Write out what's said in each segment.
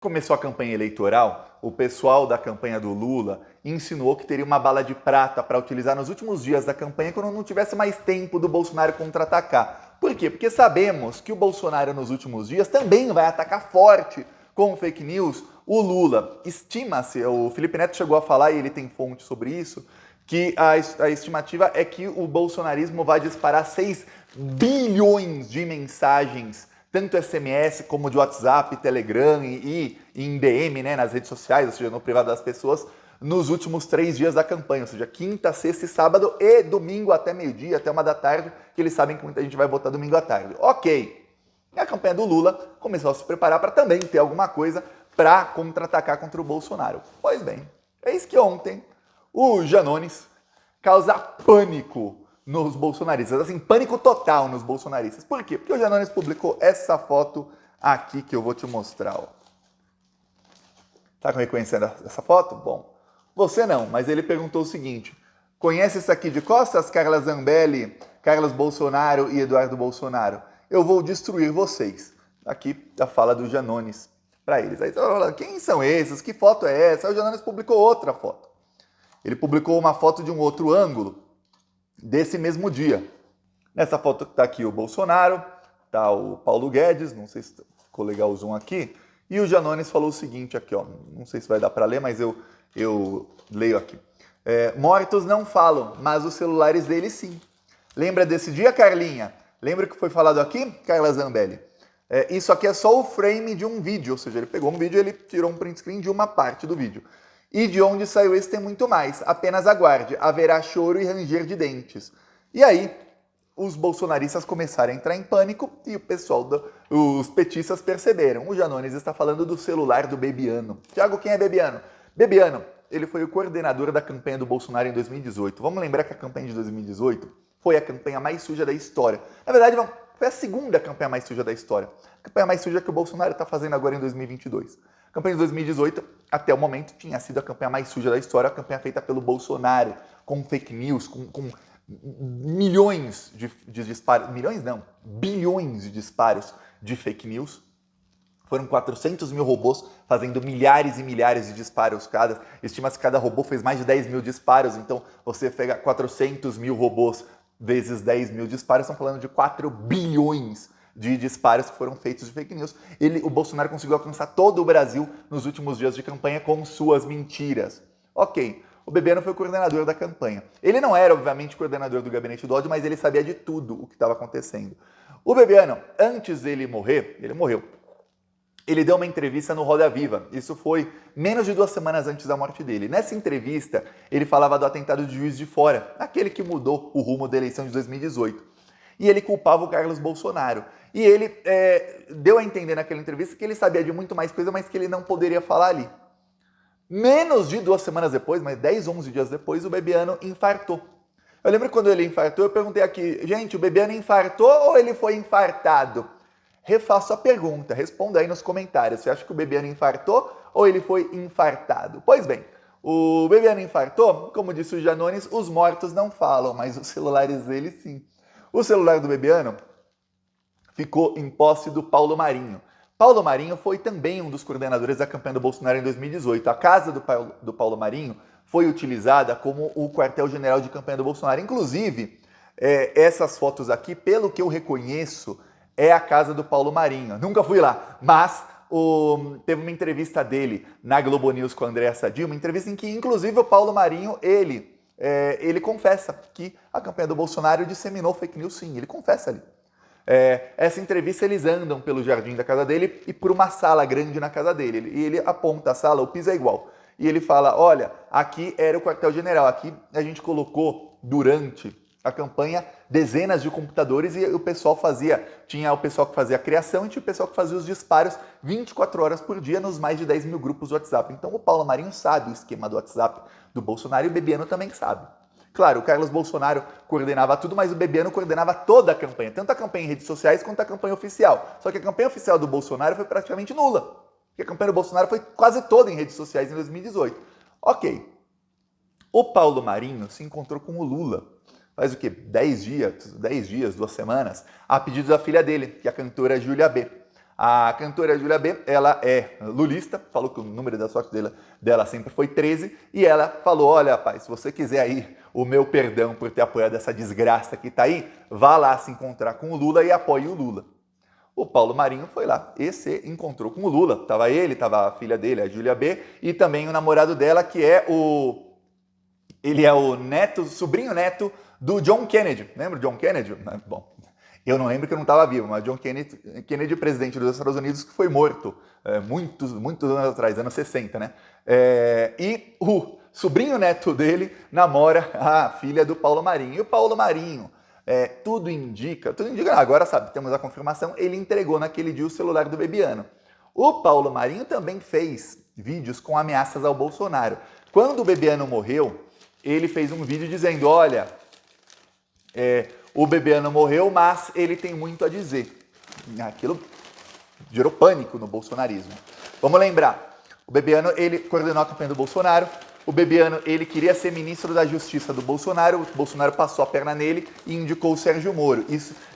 Começou a campanha eleitoral, o pessoal da campanha do Lula insinuou que teria uma bala de prata para utilizar nos últimos dias da campanha quando não tivesse mais tempo do Bolsonaro contra-atacar. Por quê? Porque sabemos que o Bolsonaro nos últimos dias também vai atacar forte com fake news o Lula. Estima-se, o Felipe Neto chegou a falar, e ele tem fonte sobre isso, que a estimativa é que o bolsonarismo vai disparar 6 bilhões de mensagens, tanto SMS como de WhatsApp, Telegram e em DM, né, nas redes sociais, ou seja, no privado das pessoas, nos últimos 3 dias da campanha, ou seja, quinta, sexta e sábado e domingo até meio-dia, até 1 da tarde, que eles sabem que muita gente vai votar domingo à tarde. Ok. E a campanha do Lula começou a se preparar para também ter alguma coisa para contra-atacar contra o Bolsonaro. Pois bem, eis que ontem o Janones causa pânico nos bolsonaristas, assim, pânico total nos bolsonaristas. Por quê? Porque o Janones publicou essa foto aqui que eu vou te mostrar, ó. Tá reconhecendo essa foto? Bom, você não, mas ele perguntou o seguinte: conhece isso aqui de costas, Carla Zambelli, Carlos Bolsonaro e Eduardo Bolsonaro? Eu vou destruir vocês. Aqui a fala do Janones para eles. Aí você vai falar, quem são esses? Que foto é essa? Aí o Janones publicou outra foto. Ele publicou uma foto de um outro ângulo desse mesmo dia. Nessa foto está aqui o Bolsonaro, tá o Paulo Guedes, não sei se ficou legal o zoom aqui, e o Janones falou o seguinte aqui, ó, não sei se vai dar para ler, mas eu leio aqui. Mortos não falam, mas os celulares deles sim. Lembra desse dia, Carlinha? Lembra que foi falado aqui, Carla Zambelli? Isso aqui é só o frame de um vídeo, ou seja, ele pegou um vídeo e ele tirou um print screen de uma parte do vídeo. E de onde saiu esse tem muito mais. Apenas aguarde. Haverá choro e ranger de dentes. E aí, os bolsonaristas começaram a entrar em pânico e o pessoal, os petistas perceberam. O Janones está falando do celular do Bebiano. Tiago, quem é Bebiano? Bebiano, ele foi o coordenador da campanha do Bolsonaro em 2018. Vamos lembrar que a campanha de 2018 foi a campanha mais suja da história. Na verdade, foi a segunda campanha mais suja da história. A campanha mais suja que o Bolsonaro está fazendo agora em 2022. A campanha de 2018, até o momento, tinha sido a campanha mais suja da história, a campanha feita pelo Bolsonaro, com fake news, com milhões de disparos, milhões não, bilhões de disparos de fake news. Foram 400 mil robôs fazendo milhares e milhares de disparos cada. Estima-se que cada robô fez mais de 10 mil disparos, então você pega 400 mil robôs vezes 10 mil disparos, estão falando de 4 bilhões de disparos que foram feitos de fake news. O Bolsonaro conseguiu alcançar todo o Brasil nos últimos dias de campanha com suas mentiras. Ok, o Bebiano foi o coordenador da campanha. Ele não era, obviamente, coordenador do gabinete do ódio, mas ele sabia de tudo o que estava acontecendo. O Bebiano, antes dele morrer, ele morreu. Ele deu uma entrevista no Roda Viva. Isso foi menos de 2 semanas antes da morte dele. Nessa entrevista, ele falava do atentado de Juiz de Fora, aquele que mudou o rumo da eleição de 2018. E ele culpava o Carlos Bolsonaro. E ele deu a entender naquela entrevista que ele sabia de muito mais coisa, mas que ele não poderia falar ali. Menos de 2 semanas depois, mas 10, 11 dias depois, o Bebiano infartou. Eu lembro que quando ele infartou, eu perguntei aqui, gente, o Bebiano infartou ou ele foi infartado? Refaço a pergunta, responda aí nos comentários. Você acha que o Bebiano infartou ou ele foi infartado? Pois bem, o Bebiano infartou, como disse o Janones, os mortos não falam, mas os celulares dele sim. O celular do Bebiano ficou em posse do Paulo Marinho. Paulo Marinho foi também um dos coordenadores da campanha do Bolsonaro em 2018. A casa do Paulo Marinho foi utilizada como o quartel-general de campanha do Bolsonaro. Inclusive, essas fotos aqui, pelo que eu reconheço, é a casa do Paulo Marinho. Nunca fui lá, mas teve uma entrevista dele na Globo News com a Andréa Sadi, uma entrevista em que, inclusive, o Paulo Marinho, ele confessa que a campanha do Bolsonaro disseminou fake news, sim, ele confessa ali. Essa entrevista, eles andam pelo jardim da casa dele e por uma sala grande na casa dele. E ele aponta a sala, o piso é igual. E ele fala, olha, aqui era o quartel-general, aqui a gente colocou durante a campanha dezenas de computadores e o pessoal tinha o pessoal que fazia a criação e tinha o pessoal que fazia os disparos 24 horas por dia nos mais de 10 mil grupos do WhatsApp. Então o Paulo Marinho sabe o esquema do WhatsApp do Bolsonaro e o Bebiano também sabe. Claro, o Carlos Bolsonaro coordenava tudo, mas o Bebiano coordenava toda a campanha, tanto a campanha em redes sociais quanto a campanha oficial. Só que a campanha oficial do Bolsonaro foi praticamente nula, porque a campanha do Bolsonaro foi quase toda em redes sociais em 2018. Ok, o Paulo Marinho se encontrou com o Lula faz o quê? 10 dias, 2 semanas, a pedido da filha dele, que é a cantora Júlia B. A cantora Júlia B, ela é lulista, falou que o número da sorte dela sempre foi 13, e ela falou, olha, rapaz, se você quiser aí o meu perdão por ter apoiado essa desgraça que tá aí, vá lá se encontrar com o Lula e apoie o Lula. O Paulo Marinho foi lá e se encontrou com o Lula. Tava ele, tava a filha dele, a Júlia B, e também o namorado dela, que é ele é o sobrinho neto do John Kennedy. Lembra o John Kennedy? Bom, eu não lembro que eu não estava vivo, mas John Kennedy, presidente dos Estados Unidos, que foi morto muitos anos atrás, anos 60, né? E o sobrinho neto dele namora a filha do Paulo Marinho. E o Paulo Marinho, tudo indica, agora sabe, temos a confirmação, ele entregou naquele dia o celular do Bebiano. O Paulo Marinho também fez vídeos com ameaças ao Bolsonaro. Quando o Bebiano morreu, ele fez um vídeo dizendo, olha, o Bebiano morreu, mas ele tem muito a dizer. Aquilo gerou pânico no bolsonarismo. Vamos lembrar, o Bebiano, ele coordenou a campanha do Bolsonaro, o Bebiano, ele queria ser ministro da Justiça do Bolsonaro, o Bolsonaro passou a perna nele e indicou o Sérgio Moro.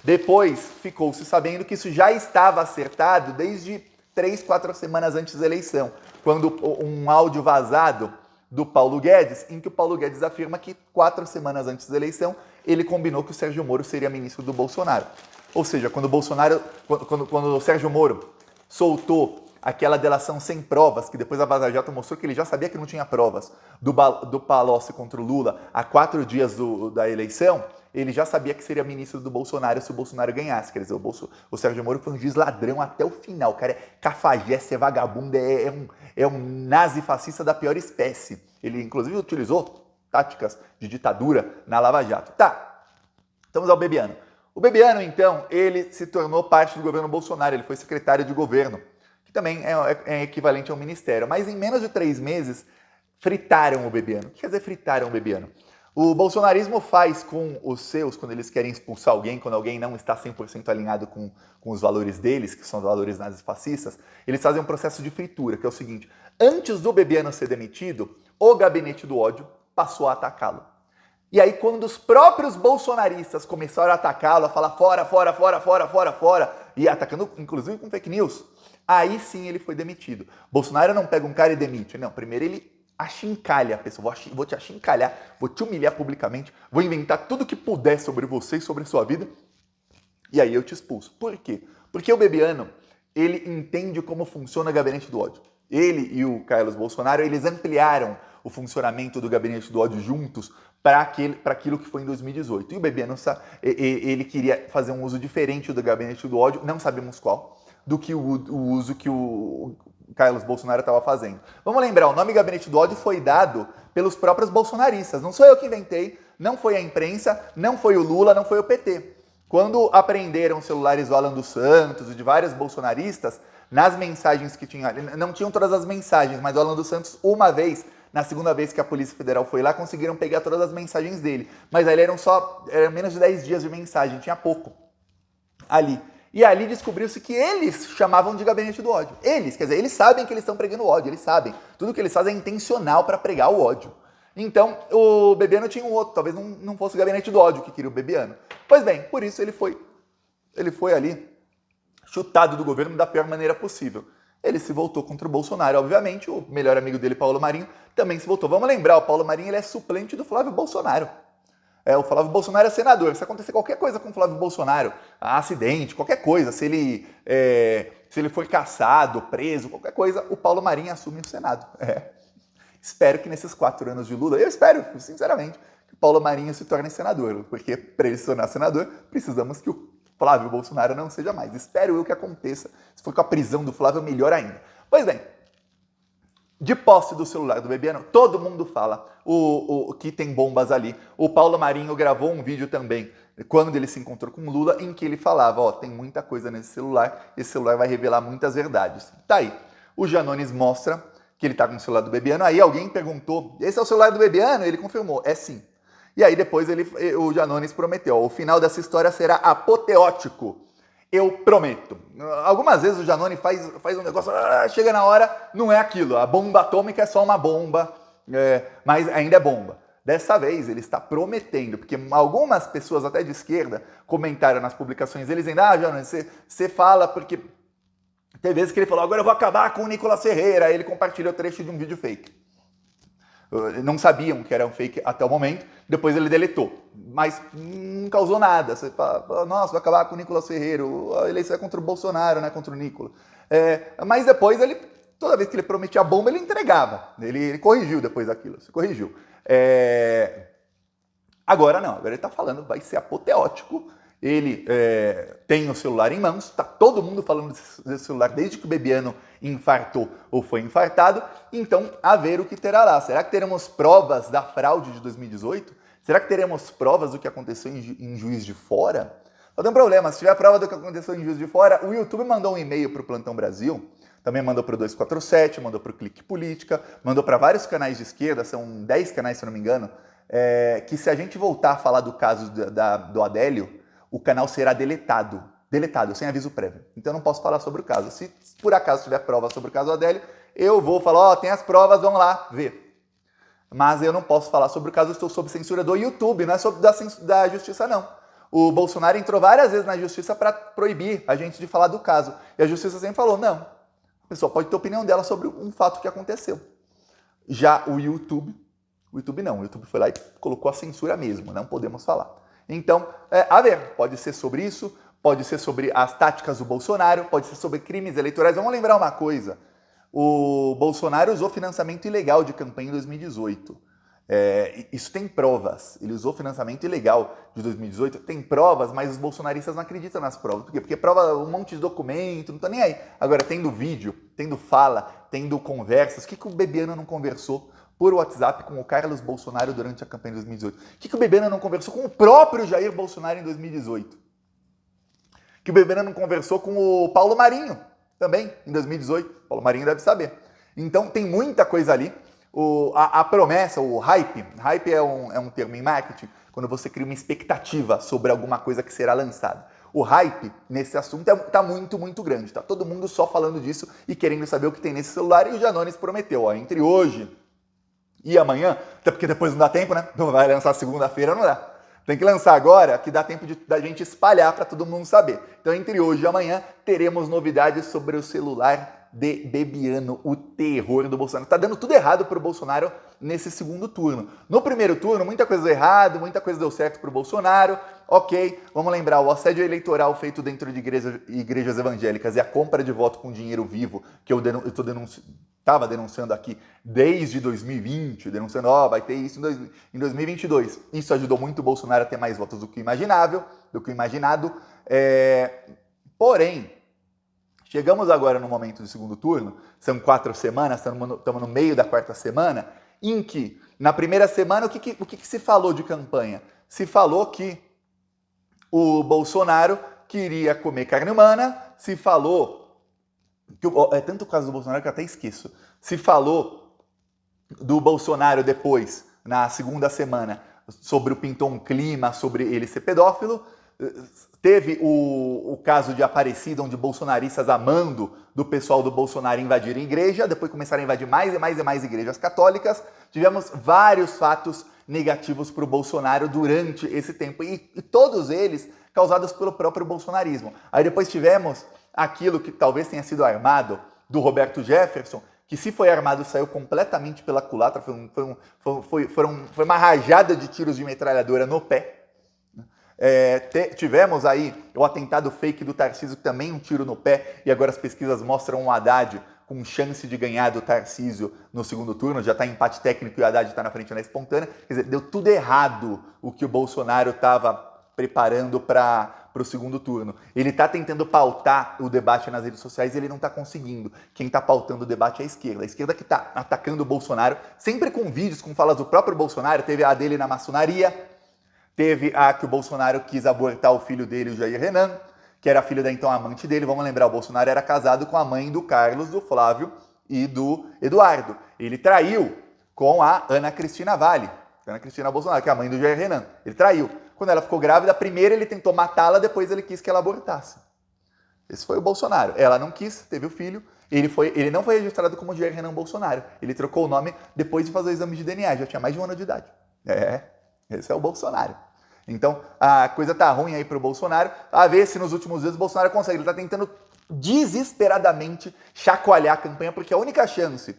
Depois ficou-se sabendo que isso já estava acertado desde 3, 4 semanas antes da eleição, quando um áudio vazado do Paulo Guedes, em que o Paulo Guedes afirma que 4 semanas antes da eleição, ele combinou que o Sérgio Moro seria ministro do Bolsonaro. Ou seja, quando o Sérgio Moro soltou aquela delação sem provas, que depois a Vaza Jato mostrou que ele já sabia que não tinha provas, do Palocci contra o Lula, há 4 dias da eleição, ele já sabia que seria ministro do Bolsonaro se o Bolsonaro ganhasse. Quer dizer, o Sérgio Moro foi um juiz ladrão até o final. O cara é cafajeste, é vagabundo, é um nazi-fascista da pior espécie. Ele, inclusive, utilizou táticas de ditadura na Lava Jato. Tá, estamos ao Bebiano. O Bebiano, então, ele se tornou parte do governo Bolsonaro, ele foi secretário de governo, que também é equivalente ao ministério. Mas em menos de 3 meses, fritaram o Bebiano. O que quer dizer fritaram o Bebiano? O bolsonarismo faz com os seus, quando eles querem expulsar alguém, quando alguém não está 100% alinhado com os valores deles, que são os valores nazifascistas, eles fazem um processo de fritura, que é o seguinte: antes do Bebiano ser demitido, o gabinete do ódio passou a atacá-lo. E aí, quando os próprios bolsonaristas começaram a atacá-lo, a falar fora, fora, fora, fora, fora, fora, e atacando, inclusive, com fake news, aí sim ele foi demitido. Bolsonaro não pega um cara e demite. Não, primeiro ele achincalha a pessoa. Vou te achincalhar, vou te humilhar publicamente, vou inventar tudo que puder sobre você e sobre a sua vida, e aí eu te expulso. Por quê? Porque o Bebiano, ele entende como funciona o gabinete do ódio. Ele e o Carlos Bolsonaro, eles ampliaram o funcionamento do gabinete do ódio juntos para aquilo que foi em 2018. E o Bebiano, ele queria fazer um uso diferente do gabinete do ódio, não sabemos qual, do que o uso que o Carlos Bolsonaro estava fazendo. Vamos lembrar, o nome Gabinete do Ódio foi dado pelos próprios bolsonaristas. Não sou eu que inventei, não foi a imprensa, não foi o Lula, não foi o PT. Quando apreenderam os celulares do Alan dos Santos e de vários bolsonaristas, nas mensagens que tinham, não tinham todas as mensagens, mas o Alan dos Santos, uma vez, na segunda vez que a Polícia Federal foi lá, conseguiram pegar todas as mensagens dele. Mas ali eram menos de 10 dias de mensagem, tinha pouco ali. E ali descobriu-se que eles chamavam de gabinete do ódio. Eles, quer dizer, eles sabem que eles estão pregando ódio, eles sabem. Tudo que eles fazem é intencional para pregar o ódio. Então, o Bebiano tinha um outro, talvez não fosse o gabinete do ódio que queria o Bebiano. Pois bem, por isso ele foi ali chutado do governo da pior maneira possível. Ele se voltou contra o Bolsonaro, obviamente, o melhor amigo dele, Paulo Marinho, também se voltou. Vamos lembrar, o Paulo Marinho ele é suplente do Flávio Bolsonaro. O Flávio Bolsonaro é senador. Se acontecer qualquer coisa com o Flávio Bolsonaro, acidente, qualquer coisa, se ele for caçado, preso, qualquer coisa, o Paulo Marinho assume o Senado. Espero que nesses 4 anos de Lula, eu espero, sinceramente, que o Paulo Marinho se torne senador, porque para ele se tornar senador, precisamos que o Flávio Bolsonaro não seja mais. Espero eu que aconteça. Se for com a prisão do Flávio, melhor ainda. Pois bem, de posse do celular do Bebiano, todo mundo fala que tem bombas ali. O Paulo Marinho gravou um vídeo também, quando ele se encontrou com o Lula, em que ele falava, tem muita coisa nesse celular, esse celular vai revelar muitas verdades. Tá aí. O Janones mostra que ele tá com o celular do Bebiano. Aí alguém perguntou, esse é o celular do Bebiano? Ele confirmou, é sim. E aí depois o Janones prometeu, o final dessa história será apoteótico. Eu prometo. Algumas vezes o Janone faz um negócio, chega na hora, não é aquilo. A bomba atômica é só uma bomba, mas ainda é bomba. Dessa vez ele está prometendo, porque algumas pessoas até de esquerda comentaram nas publicações deles dizendo, Janone, você fala porque Teve vezes que ele falou, agora eu vou acabar com o Nicolas Ferreira. Aí ele compartilhou trecho de um vídeo fake. Não sabiam que era um fake até o momento, depois ele deletou. Mas não causou nada. Você fala, nossa, vai acabar com o Nicolas Ferreira, a eleição é contra o Bolsonaro, não é contra o Nicolas. Mas depois, toda vez que ele prometia a bomba, ele entregava. Ele corrigiu depois daquilo, se corrigiu. Agora não, agora ele está falando, vai ser apoteótico. Ele tem o celular em mãos, está todo mundo falando desse celular desde que o Bebiano infartou ou foi infartado, então a ver o que terá lá. Será que teremos provas da fraude de 2018? Será que teremos provas do que aconteceu em Juiz de Fora? Não tem problema, se tiver prova do que aconteceu em Juiz de Fora, o YouTube mandou um e-mail para o Plantão Brasil, também mandou para o 247, mandou para o Clique Política, mandou para vários canais de esquerda, são 10 canais se eu não me engano, que se a gente voltar a falar do caso do Adélio, o canal será deletado, sem aviso prévio. Então eu não posso falar sobre o caso. Se por acaso tiver prova sobre o caso do Adélio, eu vou falar, tem as provas, vão lá ver. Mas eu não posso falar sobre o caso, eu estou sob censura do YouTube, não é sobre da justiça não. O Bolsonaro entrou várias vezes na justiça para proibir a gente de falar do caso. E a justiça sempre falou, não, a pessoa pode ter opinião dela sobre um fato que aconteceu. Já o YouTube foi lá e colocou a censura mesmo, não podemos falar. Então, a ver, pode ser sobre isso, pode ser sobre as táticas do Bolsonaro, pode ser sobre crimes eleitorais. Vamos lembrar uma coisa, o Bolsonaro usou financiamento ilegal de campanha em 2018. Isso tem provas, ele usou financiamento ilegal de 2018, tem provas, mas os bolsonaristas não acreditam nas provas. Por quê? Porque prova um monte de documento, não tá nem aí. Agora, tendo vídeo, tendo fala, tendo conversas, o que o Bebiano não conversou por WhatsApp com o Carlos Bolsonaro durante a campanha de 2018? O que o Bebiano não conversou com o próprio Jair Bolsonaro em 2018? Que o Bebiano não conversou com o Paulo Marinho também em 2018? Paulo Marinho deve saber. Então tem muita coisa ali. A promessa, o hype é um termo em marketing, quando você cria uma expectativa sobre alguma coisa que será lançada. O hype nesse assunto está muito, muito grande. Tá todo mundo só falando disso e querendo saber o que tem nesse celular. E o Janones prometeu, entre hoje e amanhã, até porque depois não dá tempo, né? Não vai lançar segunda-feira, não dá. Tem que lançar agora, que dá tempo da gente espalhar para todo mundo saber. Então, entre hoje e amanhã, teremos novidades sobre o celular de Bebiano, o terror do Bolsonaro. Tá dando tudo errado pro Bolsonaro nesse segundo turno. No primeiro turno, muita coisa deu errado, muita coisa deu certo pro Bolsonaro. Ok, vamos lembrar, o assédio eleitoral feito dentro de igrejas evangélicas e a compra de voto com dinheiro vivo, que eu estava denunciando aqui desde 2020, denunciando, vai ter isso em 2022. Isso ajudou muito o Bolsonaro a ter mais votos do que imaginado. Porém, chegamos agora no momento do segundo turno, são 4 semanas, estamos no meio da 4ª semana, em que, na primeira semana, o que se falou de campanha? Se falou que o Bolsonaro queria comer carne humana, se falou é tanto o caso do Bolsonaro que eu até esqueço. Se falou do Bolsonaro depois, na segunda semana, sobre o pintou um clima, sobre ele ser pedófilo. Teve o caso de Aparecida, onde bolsonaristas amando do pessoal do Bolsonaro invadirem igreja, depois começaram a invadir mais e mais e mais igrejas católicas. Tivemos vários fatos negativos para o Bolsonaro durante esse tempo, e todos eles causados pelo próprio bolsonarismo. Aí depois tivemos aquilo que talvez tenha sido armado do Roberto Jefferson, que se foi armado saiu completamente pela culatra, foi uma rajada de tiros de metralhadora no pé. Tivemos aí o atentado fake do Tarcísio, também um tiro no pé, e agora as pesquisas mostram o Haddad com chance de ganhar do Tarcísio no segundo turno, já está em empate técnico e o Haddad está na frente na espontânea. Quer dizer, deu tudo errado o que o Bolsonaro estava preparando para o segundo turno. Ele está tentando pautar o debate nas redes sociais e ele não está conseguindo. Quem está pautando o debate é a esquerda que está atacando o Bolsonaro, sempre com vídeos, com falas do próprio Bolsonaro. Teve a dele na maçonaria, teve a que o Bolsonaro quis abortar o filho dele, o Jair Renan, que era filho da então amante dele. Vamos lembrar, o Bolsonaro era casado com a mãe do Carlos, do Flávio e do Eduardo. Ele traiu com a Ana Cristina Valle, Ana Cristina Bolsonaro, que é a mãe do Jair Renan. Ele traiu. Quando ela ficou grávida, primeiro ele tentou matá-la, depois ele quis que ela abortasse. Esse foi o Bolsonaro. Ela não quis, teve o filho. Ele não foi registrado como Jair Renan Bolsonaro. Ele trocou o nome depois de fazer o exame de DNA. Já tinha mais de 1 ano de idade. Esse é o Bolsonaro. Então, a coisa tá ruim aí pro Bolsonaro. A ver se nos últimos dias o Bolsonaro consegue. Ele tá tentando desesperadamente chacoalhar a campanha, porque a única chance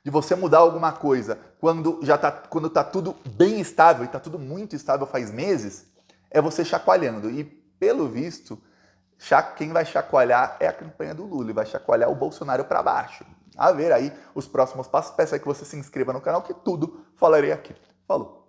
de você mudar alguma coisa quando tá tudo bem estável, e tá tudo muito estável faz meses, é você chacoalhando. E, pelo visto, quem vai chacoalhar é a campanha do Lula, e vai chacoalhar o Bolsonaro para baixo. A ver aí os próximos passos. Peço aí que você se inscreva no canal, que tudo falarei aqui. Falou!